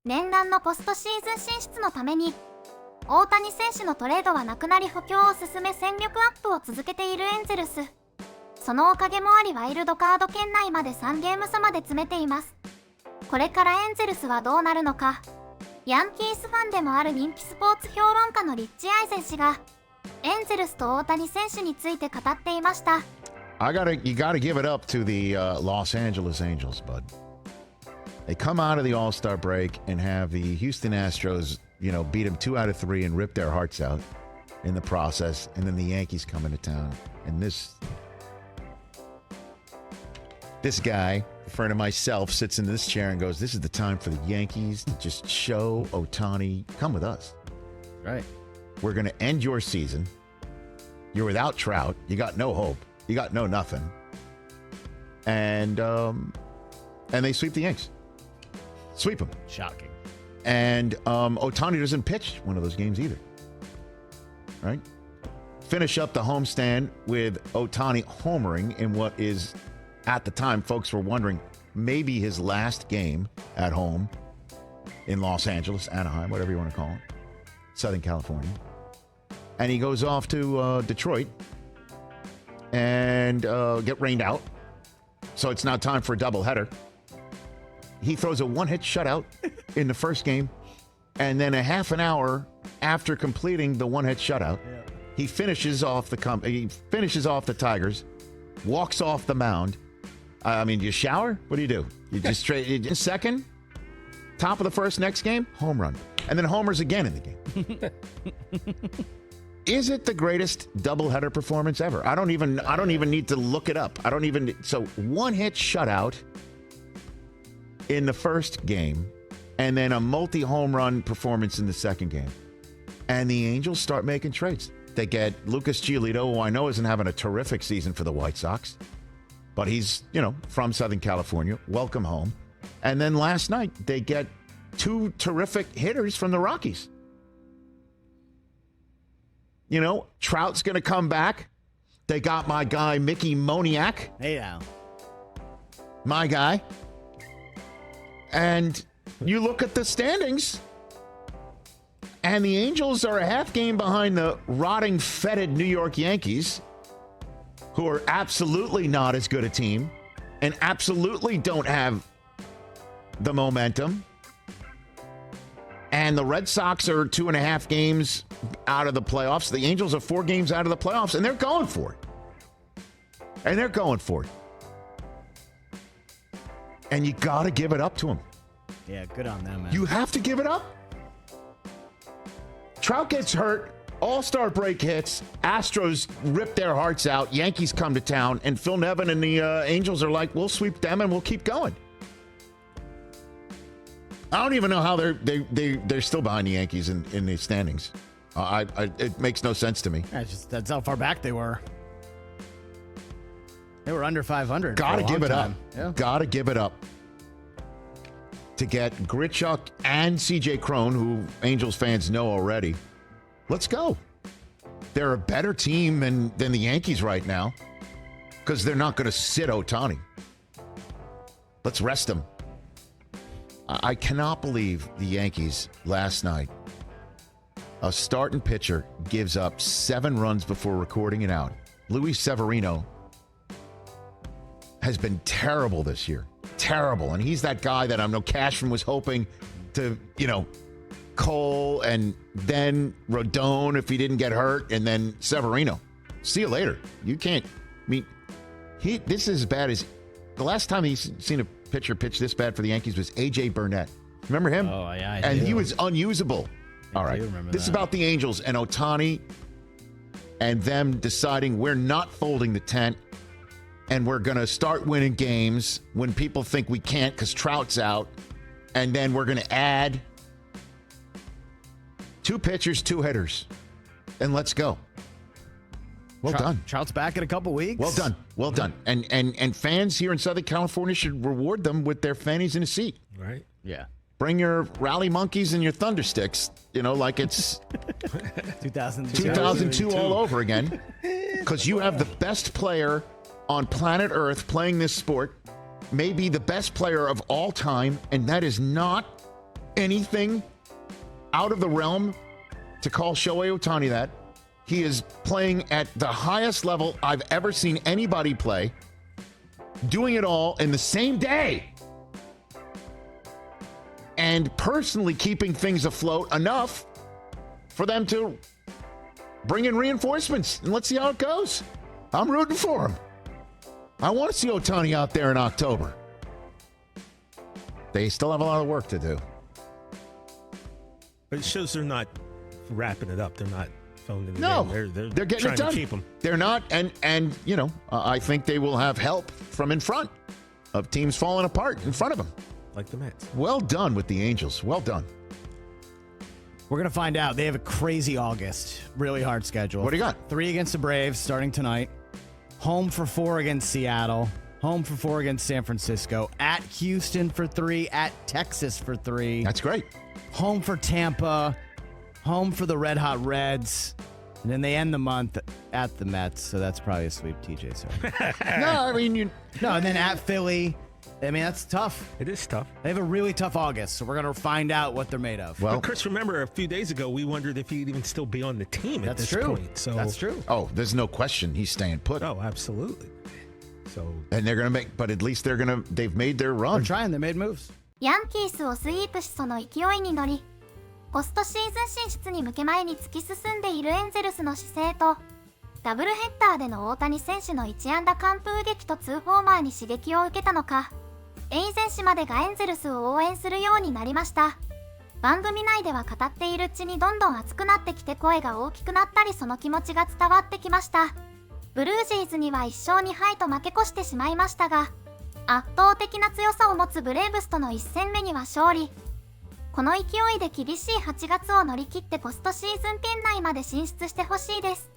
念願のポストシーズン進出のために大谷選手のトレードはなくなり補強を進め戦力アップを続けているエンゼルス。そのおかげもありワイルドカード圏内まで3ゲーム差まで詰めています。これからエンゼルスはどうなるのか。ヤンキースファンでもある人気スポーツ評論家のリッチ・アイゼン氏がエンゼルスと大谷選手について語っていました。You gotta give it up to the Los Angeles Angels, bud. They come out of the All-Star break and have the Houston Astros, beat them 2 out of 3 and rip their hearts out in the process. And then the Yankees come into town. And this guy, a friend of myself, sits in this chair and goes, this is the time for the Yankees to just show Ohtani, come with us. Right. We're going to end your season. You're without Trout. You got no hope. You got no nothing. And they sweep the Yanks. Sweep them. Shocking. And Ohtani doesn't pitch one of those games either. Right? Finish up the homestand with Ohtani homering in what is, at the time, folks were wondering, maybe his last game at home in Los Angeles, Anaheim, whatever you want to call it, Southern California. And he goes off to Detroit and get rained out. So it's now time for a doubleheader. He throws a one-hit shutout in the first game, and then a half an hour after completing the one-hit shutout, he finishes off the Tigers, walks off the mound. Do you shower? What do? You just straight second, top of the first, next game, home run, and then homers again in the game. Is it the greatest doubleheader performance ever? I don't even need to look it up. So one-hit shutout in the first game, and then a multi-home run performance in the second game. And the Angels start making trades. They get Lucas Giolito, who I know isn't having a terrific season for the White Sox, but he's, from Southern California. Welcome home. And then last night, they get 2 terrific hitters from the Rockies. Trout's going to come back. They got my guy, Mickey Moniak. Hey, now. My guy. And you look at the standings, and the Angels are a half game behind the rotting, fetid New York Yankees, who are absolutely not as good a team and absolutely don't have the momentum. And the Red Sox are 2.5 games out of the playoffs. The Angels are 4 games out of the playoffs, and they're going for it. And you got to give it up to them. Yeah, good on them, man. You have to give it up. Trout gets hurt. All-Star break hits. Astros rip their hearts out. Yankees come to town. And Phil Nevin and the Angels are like, we'll sweep them and we'll keep going. I don't even know how they're still behind the Yankees in the standings. It makes no sense to me. Yeah, that's how far back they were. They were under 500. Gotta give it up. Yeah. Gotta give it up to get Grichuk and CJ Cron, who Angels fans know already. Let's go. They're a better team than the Yankees right now because they're not going to sit Ohtani. Let's rest them. I cannot believe the Yankees last night. A starting pitcher gives up 7 runs before recording it out. Luis Severino has been terrible this year. Terrible. And he's that guy that I know Cashman was hoping to, Cole and then Rodon if he didn't get hurt, and then Severino. See you later. You can't. This is as bad as the last time he's seen a pitcher pitch this bad for the Yankees was A.J. Burnett. Remember him? Oh, yeah, I And do. he was unusable. All right. This is about the Angels and Ohtani and them deciding we're not folding the tent and we're going to start winning games when people think we can't because Trout's out. And then we're going to add 2 pitchers, 2 hitters. And let's go. Well done. Trout's back in a couple weeks. Well done. Well done. And fans here in Southern California should reward them with their fannies in a seat. Right. Yeah. Bring your rally monkeys and your thunder sticks, like it's 2002 all over again. Because you have the best player on planet Earth playing this sport, maybe the best player of all time, and that is not anything out of the realm to call Shohei Ohtani that. He is playing at the highest level I've ever seen anybody play, doing it all in the same day, and personally keeping things afloat enough for them to bring in reinforcements, and let's see how it goes. I'm rooting for him. I want to see Ohtani out there in October. They still have a lot of work to do. But it shows they're not wrapping it up. They're not phoning it No, in. they're getting trying it done. to keep them. They're not, and you know, I think they will have help from in front of teams falling apart in front of them. Like the Mets. Well done with the Angels. Well done. We're going to find out. They have a crazy August. Really hard schedule. What do you got? 3 against the Braves starting tonight. Home for 4 against Seattle. Home for 4 against San Francisco. At Houston for 3. At Texas for 3. That's great. Home for Tampa. Home for the Red Hot Reds. And then they end the month at the Mets. So that's probably a sweep, TJ. Sorry. No, I mean, No, and then at Philly. I mean, that's tough. It is tough. They have a really tough August, so we're going to find out what they're made of. well, But Chris, remember a few days ago we wondered if he'd even still be on the team at that's this true. point. So That's true. oh, there's no question he's staying put. Oh, absolutely. So And they're going to make, but at least they've made their They're run. trying. They made moves. ヤンキースをスイープしその勢いに乗り、ポストシーズン進出に向け前に突き進んでいるエンゼルスの姿勢と、ダブルヘッダーでの大谷選手の1安打完封劇と2ホーマーに刺激を受けたのか、エイゼン氏までがエンゼルスを応援するようになりました。番組内では語っているうちにどんどん熱くなってきて声が大きくなったりその気持ちが伝わってきました。ブルージーズには1勝2敗と負け越してしまいましたが、圧倒的な強さを持つブレーブスとの1戦目には勝利。この勢いで厳しい8月を乗り切ってポストシーズン圏内まで進出してほしいです。